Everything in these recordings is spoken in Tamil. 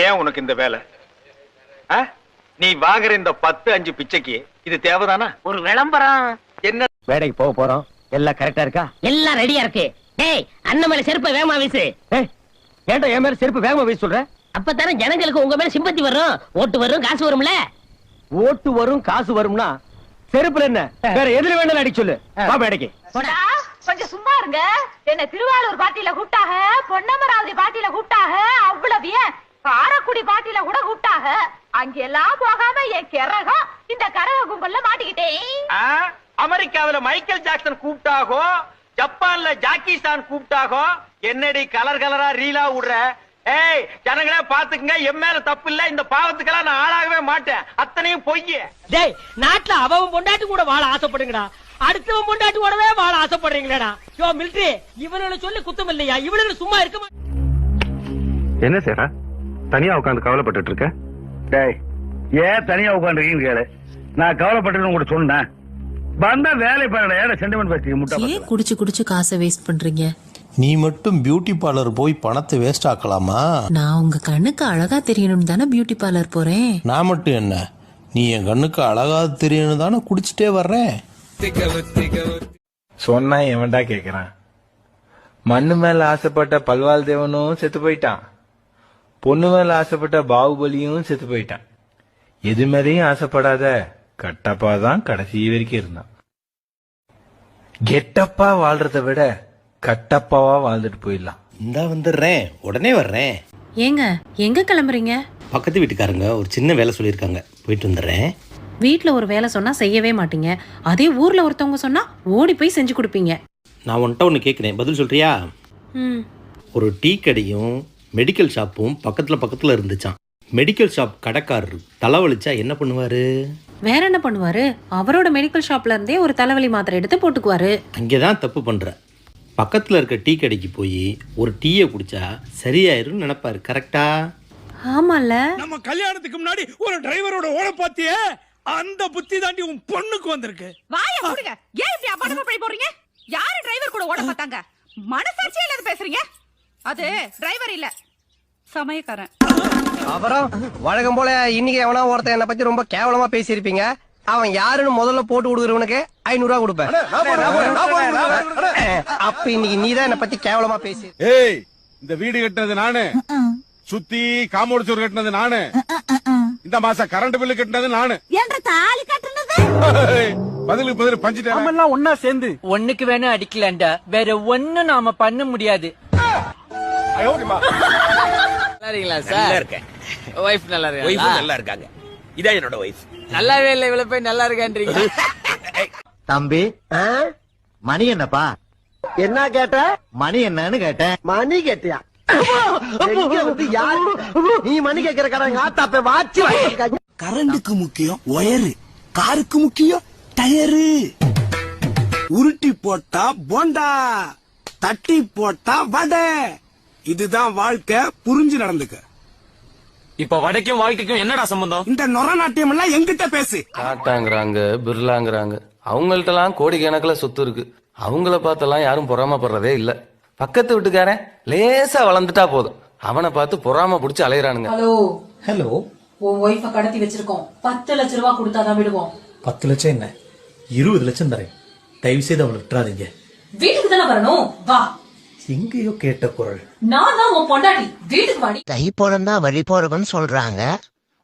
ஏன் உனக்கு இந்த வேலை? நீ வாங்குற இந்த 10-5 பிச்சைக்கு இது தேவைதானா? ஒரு விளம்பரம். என்ன வேலைக்கு போக போறோம், எல்லாம் கரெக்டா இருக்கா? எல்லாம் ரெடியா இருக்கு. டேய், அண்ணன் மேல செருப்பை வேகமா வீசு. ஏன்டா என் மேல செருப்பு வேகமா வீச சொல்ற? அப்பதானே ஜனங்களுக்கு உங்க மேல சிம்பத்தி வரும், ஓட்டு வரும், காசு வரும்ல. ஓட்டு வரும் காசு வரும்னா செருப்புல என்ன வேற எதுல வேணாலும் அடிக்க சொல்லு. வா மேடைக்கு. கொஞ்சம் சும்மா இருங்க. என்ன திருவாரூர் பாட்டியில கூப்பிட்டாக, பொன்னமராவதி பாட்டியில கூப்பிட்டாக, அவ்வளவு ஏன் காரக்குடி பாட்டியில கூட கூப்பிட்டாக. அங்கெல்லாம் போகாம என் கிறகம் இந்த கரக கும்பல்ல மாட்டிக்கிட்டேன். அமெரிக்காவில மைக்கேல் ஜாக்சன் கூப்பிட்டாகோ, ஜப்பான்ல ஜாக்கி சான் கூப்பிட்டாகோ, என்னடி கலர் கலரா ரீலா விடுற? ஏய் ஜனங்களே பாத்துக்குங்க, என் மேல தப்பு இல்ல. இந்த பாவத்துக்கெல்லாம் நான் ஆளாகவே மாட்டேன். அத்தனையும் பொய். டேய், நாட்டுல அவன் பொண்டாட்டி கூட வாழ ஆசைப்படுங்கடா, அடுத்தவன் பொண்டாட்டி கூடவே வாழ ஆசைப்படுறீங்களேடா. யோ மிலிட்டரி, இவனுல சொல்லி குத்தம் இல்லையா? இவனுல சும்மா இருக்க மாட்டேன். என்ன சேரா தனியா உட்காந்து கவலைப்பட்டு இருக்க? டேய், ஏன் தனியா உட்காந்துருக்கீங்கன்னு கேளு. நான் கவலைப்பட்டு கூட சொன்னேன். வந்தா வேலை பாருடா. ஏன் சென்டிமெண்ட் பேசி முட்டை ஏன் குடிச்சு குடிச்சு காசை வேஸ்ட் பண்றீங்க? நீ மட்டும் பியூட்டி பார்லர் போய் பணத்தை வேஸ்ட் ஆக்கலாமா? நான் உங்க கண்ணுக்கு அழகா தெரியணும் தானே பியூட்டி பார்லர் போறேன். நான் மட்டும் என்ன, நீ என் கண்ணுக்கு அழகா தெரியணும் தானே குடிச்சிட்டே வர்றேன். சொன்னா எவன்டா கேக்குறான்? மண்ணு மேல ஆசைப்பட்ட பல்வாள் தேவனும் செத்து போயிட்டான். பொண்ணு மேல ஆசைப்பட்ட பாகுபலியும் செத்து போயிட்டான். எது மேலேயும் ஆசைப்படாத கட்டப்பா தான் கடைசி வரைக்கும் இருந்தான். கெட்டப்பா வாழ்றத விட கட்டப்பாவா வாழ்ந்துட்டு போயிடலாம். இந்தா வந்துடுறேன், உடனே வர்றேன். ஏங்க எங்க கிளம்புறீங்க? பக்கத்து வீட்டுக்காரங்க ஒரு சின்ன வேலை சொல்லியிருக்காங்க, போயிட்டு வந்துடுறேன். வீட்ல ஒரு வேலை சொன்னா செய்யவே மாட்டீங்க, அதே ஊர்ல ஒருத்தவங்க சொன்னா ஓடி போய் செஞ்சு கொடுப்பீங்க. நான் உன்கிட்ட ஒன்று கேட்குறேன், பதில் சொல்றியா? ஒரு டீ கடையும் மெடிக்கல் ஷாப்பும் பக்கத்துல இருந்துச்சான். மெடிக்கல் ஷாப் கடைக்காரரு தலைவலிச்சா என்ன பண்ணுவாரு? வேற என்ன பண்ணுவாரு? அவரோட மெடிக்கல் ஷாப்ல இருந்தே ஒரு தலைவலி மாத்திரை எடுத்து போட்டுக்குவாரு. அங்கேதான் தப்பு பண்ற. பக்கத்துல இருக்க டீ கடைக்கு போய் ஒரு டீயை குடிச்சா சரியாயிருன்னு நினைப்பாரு. கரெக்டா? ஆமால. நம்ம கல்யாணத்துக்கு முன்னாடி ஒரு டிரைவரோட ஓட பாத்தியே, அந்த புத்தி தாண்டி உன் பொண்ணுக்கு வந்திருக்கு. வாய மூடுங்க. ஏன் இப்படி அபாண்டமா பழி போடுறீங்க? யாரு டிரைவர் கூட ஓட பார்த்தாங்க? மனசாட்சியே இல்லாத பேசுறீங்க. அது டிரைவர் இல்ல, சமயக்காரன். அப்புறம் வழக்கம் போல இன்னைக்கு எவனா ஒருத்தன் என்ன பத்தி ரொம்ப கேவலமா பேசியிருப்பீங்க. அவன் யாருன்னு முதல்ல போட்டு கொடுக்குறவனுக்கு 500 ரூபா கொடுப்பேன். அப்ப இன்னைக்கு நீதான் என்ன பத்தி கேவலமா பேசி. ஏய், இந்த வீடு கட்டினது நானு, சுத்தி காம்பவுண்ட் சுவர் கட்டினது நானு, இந்த மாசம் கரண்ட் பில்லு கட்டினது நானு, என்ற தாலி கட்டினது பதிலுக்கு பதில் பஞ்சிட்டேன். ஒன்னா சேர்ந்து ஒண்ணுக்கு வேணும் அடிக்கலாண்டா, வேற ஒண்ணும் நாம பண்ண முடியாது. நல்லா இருக்காங்க. இதான் என்னோட வைஃப். நல்லாவே இல்ல, இவ்வளவு போய் நல்லா இருக்கான்றீங்க. தம்பி மணி என்னப்பா? என்ன கேட்ட? மணி என்னன்னு கேட்டேன். மணி கேட்டியா? நீ மணி கேட்கிற கடை ஆத்தாப்ப வாட்சி. கரண்டுக்கு முக்கியம் ஒயரு, காருக்கு முக்கியம் டயரு. உருட்டி போட்டா போண்டா, தட்டி போட்டா வடை. இதுதான் வாழ்க்கை, புரிஞ்சு நடந்துக்க. இப்ப வடைக்கும் வாழ்க்கைக்கும் என்னடா சம்பந்தம்? இந்த நொர நாட்டியம் எல்லாம் எங்கிட்ட பேசு. டாட்டாங்கிறாங்க, பிர்லாங்கிறாங்க, அவங்கள்ட்ட எல்லாம் கோடிக்கணக்கில் சொத்து இருக்கு. அவங்கள பார்த்தெல்லாம் யாரும் பொறாமப்படுறதே இல்ல. பக்கத்து வீட்டுக்காரன் லேசா வளர்ந்துட்டா போதும், அவனை பார்த்து பொறாம புடிச்சு அலையறானுங்க. ஹலோ, உன் ஒய்ஃபை கடத்தி வச்சிருக்கோம். 10 லட்சம் ரூபாய் கொடுத்தாதான் விடுவோம். 10 லட்சம் என்ன, 20 லட்சம் தரேன். தயவு செய்து அவளை விட்டுறாதீங்க. வீட்டுக்கு தானே வரணும், வா. எங்கேயோ கேட்ட குரல். நான் தான் உன் பொண்டாட்டி, வீட்டுக்கு வாடி. தை பிறந்தா வழி போறவன்னு சொல்றாங்க.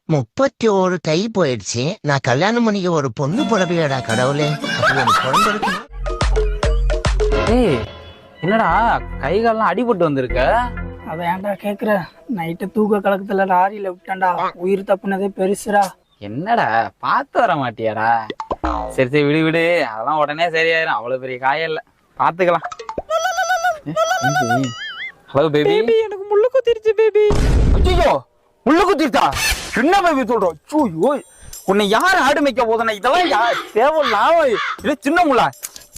31 தை போயிடுச்சு. நான் கல்யாணம் பண்ணிக்க ஒரு பொண்ணு பிறப்பியடா கடவுளே. என்னடா கை கால்லாம் அடிபட்டு வந்திருக்க? அத ஏன்டா கேக்குற? நைட்டு தூக்க கலக்கத்துல லாரியில விட்டான்டா. உயிர் தப்புனதே பெருசுடா. என்னடா பார்த்து வர மாட்டியாடா? சரி சரி விடு விடு, அதெல்லாம் உடனே சரியாயிரும். அவ்வளவு பெரிய காயம் இல்ல, பாத்துக்கலாம். ஹலோ பேபி, எனக்கு முள்ளு குத்திருச்சு பேபி. ஐயோ, முள்ளு குத்திருச்சா? என்ன பேபி சொல்றோம்? ஐயோ, உன்னை யார் ஆடு மேய்க்க போதுனா? இதெல்லாம் தேவையில்லாம இல்ல. சின்ன முள்ளா,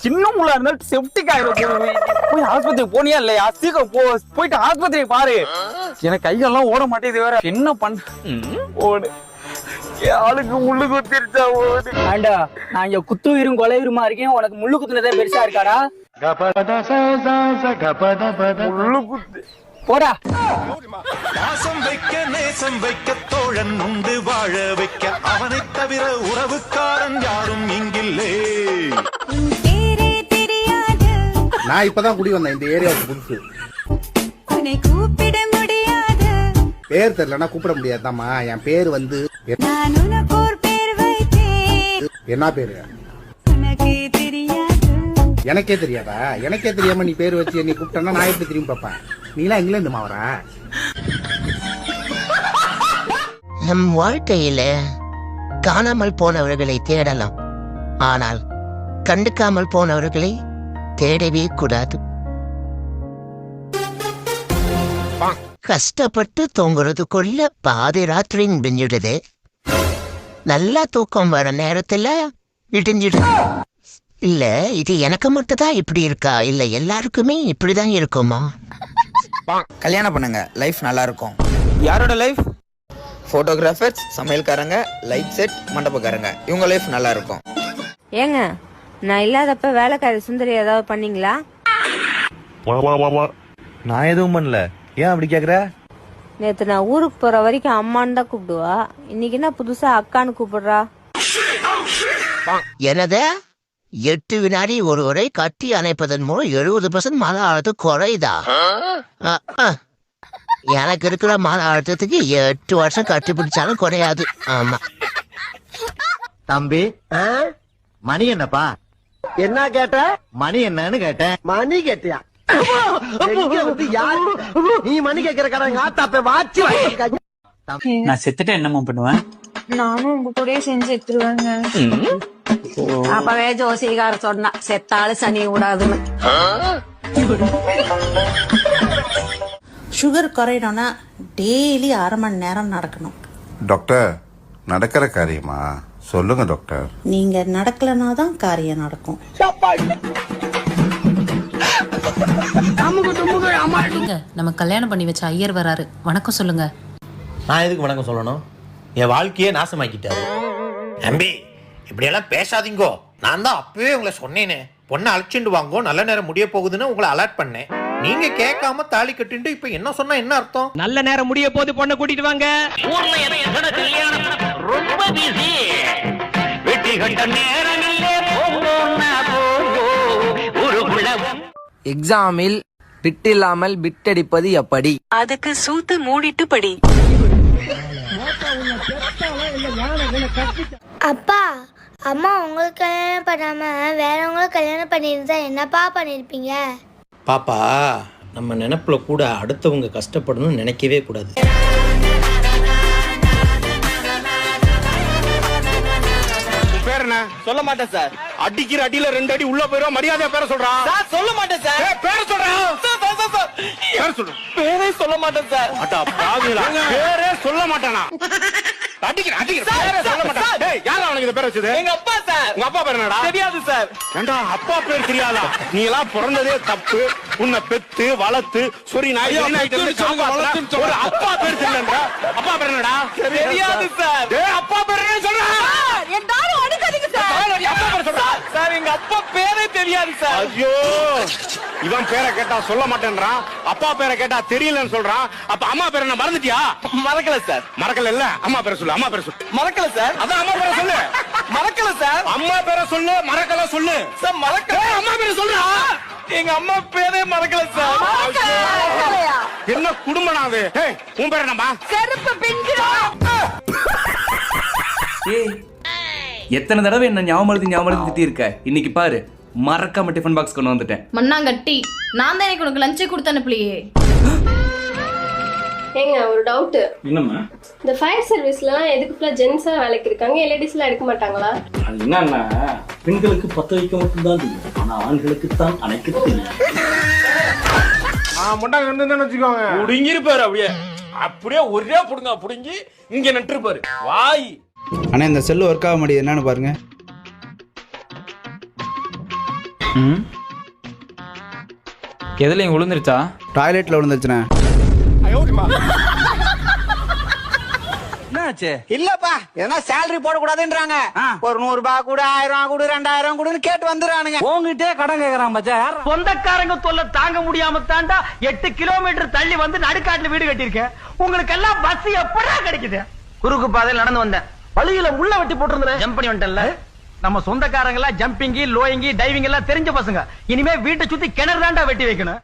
சின்ன முள்ளா இருந்தாலும் செப்டிக் ஆயிரும். போய் ஆஸ்பத்திரிக்கு போனியா இல்லையா? சீக்கிரம் போயிட்டு ஆஸ்பத்திரிக்கு பாரு. எனக்கு கையெல்லாம் ஓட மாட்டேது வேற. என்ன பண்ண? ஓடு, ஆளுக்கு முள்ளு குத்திருச்சா? ஓடு. ஆண்டா, நான் இங்க குத்துயிரும் கொலையுருமா இருக்கேன், உனக்கு முள்ளு குத்துனதே பெருசா இருக்காடா? முள்ளு குத்து போடா. பாசம் வைக்க நேசம் வைக்க தோழன் உண்டு வாழ வைக்க அவனை தவிர உறவுக்காரன் யாரும் இங்கில்லே. நான் இப்பதான் குடி வந்தேன் இந்த ஏரியாவுக்கு புதுசு. கூப்பிட முடியாது. பேர் தெரியலன்னா கூப்பிட முடியாதாம்மா. என் பேர் வந்து என்ன பேரு எனக்கே தெரியாதா? எனக்கே தெரியாம நீ பேர் வச்சு நீ கூப்பிட்டா நான் எப்படி திரும்பி பார்ப்பேன்? நீலாம் இங்கிலாந்து மாவரா? நம் வாழ்க்கையில காணாமல் போனவர்களை தேடலாம், ஆனால் கண்டுக்காமல் போனவர்களை தேடவே கூடாது. கஷ்டப்பட்டு தூங்குறதுக்குள்ள பாதி ராத்திரி விடிஞ்சிடுது. நல்லா தூக்கம் வர நேரத்துல விடிஞ்சிடுது. இல்ல இது எனக்கு மட்டும்தான் இப்படி இருக்கா, இல்ல எல்லாருக்குமே இப்படிதான் இருக்குமா? கல்யாணம் பண்ணுங்க, லைஃப் நல்லா இருக்கும். யாரோட லைஃப்? போட்டோகிராஃபர்ஸ், சமையல்காரங்க, லைட் செட், மண்டபக்காரங்க, இவங்க லைஃப் நல்லா இருக்கும். ஏங்க, நான் இல்லாதப்ப வேலைக்காரி சுந்தரி ஏதாவது பண்ணீங்களா? நான் எதுவும் பண்ணல. ஏன் அப்படி கேக்குற? நேத்து நான் ஊருக்கு போற வரைக்கும் அம்மான்னு தான் கூப்பிடுவா, இன்னைக்கு என்ன புதுசா அக்கான்னு கூப்பிடுறா? எனது 8 வினாடி ஒருவரை கட்டி அணைப்பதன் மூலம் 70% மன அழுத்தம் குறையுதா? எனக்கு இருக்கிற மன அழுத்தத்துக்கு 8 வருஷம் கட்டி பிடிச்சாலும் குறையாது. ஆமா தம்பி, மணி என்னப்பா? என்ன கேட்ட? மணி என்னன்னு கேட்டேன். மணி கேட்டியா? நீ மணி கேட்கறக்காரங்க ஆத்தாப்ப வாட்சி. நான் செத்துட்டு என்னமா பண்ணுவேன்? நானும் உங்க கூடயே செஞ்சு எடுத்துருவேங்க. அப்பவே ஜோசிகார சொன்னா செத்தாலும் சனி விடாதுன்னு. சுகர் குறையணும்னா டெய்லி 1/2 மணி நேரம் நடக்கணும். டாக்டர், நடக்கிற காரியமா? சொல்லுங்க டாக்டர். நீங்க நடக்கலனா தான் காரியம் நடக்கும். நம்ம கல்யாணம் பண்ணி வச்ச ஐயர் வராரு, வணக்கம் சொல்லுங்க. நான் எதுக்கு வணக்கம் சொல்லணும்? என் வாழ்க்கையே நாசமாக்கிட்டாரு. தம்பி, இப்படியெல்லாம் பேசாதீங்கோ. நான் தான் அப்பவே உங்களை சொன்னேனே, பொண்ணை அழைச்சிட்டு வாங்கோ, நல்ல நேரம் முடிய போகுதுன்னு உங்களை அலர்ட் பண்ணேன். நீங்க கேட்காம தாலி கட்டிட்டு இப்ப என்ன சொன்னா என்ன அர்த்தம்? நல்ல நேரம் முடிய போது பொண்ணை கூட்டிட்டு வாங்க. ரொம்ப பிஸி. வெட்டி கட்ட நேரங்களே எக்ஸாமில் பிட் இல்லாமல் பிட் அடிப்பது எப்படி? அதுக்கு சூத்து மூடிட்டு படி. அப்பா, அம்மா உங்களுக்கு கல்யாணம் பண்ணாம வேறவங்களுக்கு கல்யாணம் பண்ணியிருந்தா என்னப்பா பண்ணிருப்பீங்க? பாப்பா, நம்ம நினைப்புல கூட அடுத்தவங்க கஷ்டப்படணும்னு நினைக்கவே கூடாது. பேர் என்ன? சொல்ல மாட்டேன் சார். அடிக்கிற அடியில 2 அடி உள்ள போயிரும். மரியாதை பேர சொல்றான். சொல்ல மாட்டேன் சார். பேர சொல்றான். பேர் சொல்லு. பேரே சொல்ல மாட்டேன் சார். அடா பாவிகளா, பேரே சொல்ல மாட்டானா? அடிக்கிற பேரே சொல்ல மாட்டான். டேய், யாரா அவனுக்கு இந்த பேர் வச்சது? எங்க அப்பா சார். உங்க அப்பா பேர் என்னடா? தெரியாது சார். ஏண்டா அப்பா பேர் தெரியாதா? நீ எல்லாம் பிறந்ததே தப்பு. உன்னை பெத்து வளர்த்து சொரி நாய் ஒரு அப்பா பேர் தெரியலன்ற. அப்பா பேர் என்னடா? தெரியாது சார். டேய், அப்பா பேர் என்ன சொல்ற? எல்லாரும் அடிக்காதீங்க சார். அப்பா பேர் சொல்ற. சார், எங்க அப்பா பேரே தெரியாது சார். ஐயோ, இவன் பேரை கேட்டா சொல்ல மாட்டேன்றான், அப்பா பேரை கேட்டா தெரியலன்னு சொல்றான். அப்ப அம்மா பேரை என்ன மறந்துட்டியா? மறக்கல சார். மறக்கல இல்ல? அம்மா பேரை சொல்லு. அம்மா பேரை சொல்லு. மறக்கல சார். அதான் அம்மா பேரை சொல்லு. மறக்கல சார். அம்மா பேரை சொல்லு. மறக்கல சொல்லு. சார் மறக்கல. அம்மா பேரை சொல்றா. எங்க அம்மா பேரே மறக்கல சார். என்ன குடும்பம் அது? ஏய், உன் பேர் என்னம்மா? செருப்பு பிஞ்சிரும். ஏய், எத்தனை தடவை என்ன ஞாபகம் திட்டி இருக்க? இன்னைக்கு பாரு, மறக்காம டிஃபன் பாக்ஸ் கொண்டு வந்துட்டேன். மண்ணாங்கட்டி, நான் தான் எனக்கு உனக்கு லஞ்சே கொடுத்து அனுப்பலையே. ஏங்க, ஒரு டவுட். என்னம்மா? இந்த ஃபயர் சர்வீஸ்லாம் எதுக்கு ஃபுல்லா ஜென்ஸா வேலைக்கு இருக்காங்க, லேடிஸ்லாம் எடுக்க மாட்டாங்களா? அது என்னன்னா, பெண்களுக்கு பத்த வைக்க மட்டும்தான் தெரியும், ஆனா ஆண்களுக்கு தான் அணைக்க தெரியும். முட்டாங்க கண்டு வச்சுக்கோங்க. புடுங்கிருப்பாரு. அப்படியே ஒரே புடுங்க புடுங்கி இங்க நட்டுருப்பாரு. வாய். ஆனா இந்த செல்லு ஒர்க் ஆக மாட்டேங்குது, என்னன்னு பாருங்க. எதுல விழுந்துருச்சா? டாய்லெட்ல விழுந்துருச்சுண்ணே. ஆச்சு? இல்லப்பா ஏன்னா சேலரி போட கூடாதுன்றாங்க. ஒரு 100 ரூபாய் கூட 1000 ரூபாய் கூட 2000 கூடன்னு கேட்டு வந்துறானுங்க. உங்ககிட்டே கடன் கேக்குறான் மச்சா. சொந்தக்காரங்க தொல்லை தாங்க முடியாம தாண்டா 8 கிலோமீட்டர் தள்ளி வந்து நடுக்காட்டுல வீடு கட்டியிருக்கேன். உங்களுக்கு எல்லாம் பஸ் எப்படா கிடைக்குது? குறுக்கு பாதையில் நடந்து வந்தேன். வழியில முள்ள வெட்டி போட்டிருந்தேன். ஜம்ப் பண்ணி வந்துட்டேன்ல. நம்ம சொந்தக்காரங்க எல்லாம் ஜம்பிங், லோயிங், டைவிங் எல்லாம் தெரிஞ்ச பசங்க. இனிமே வீட்டை சுத்தி கிணறு தாண்டா வெட்டி வைக்கணும்.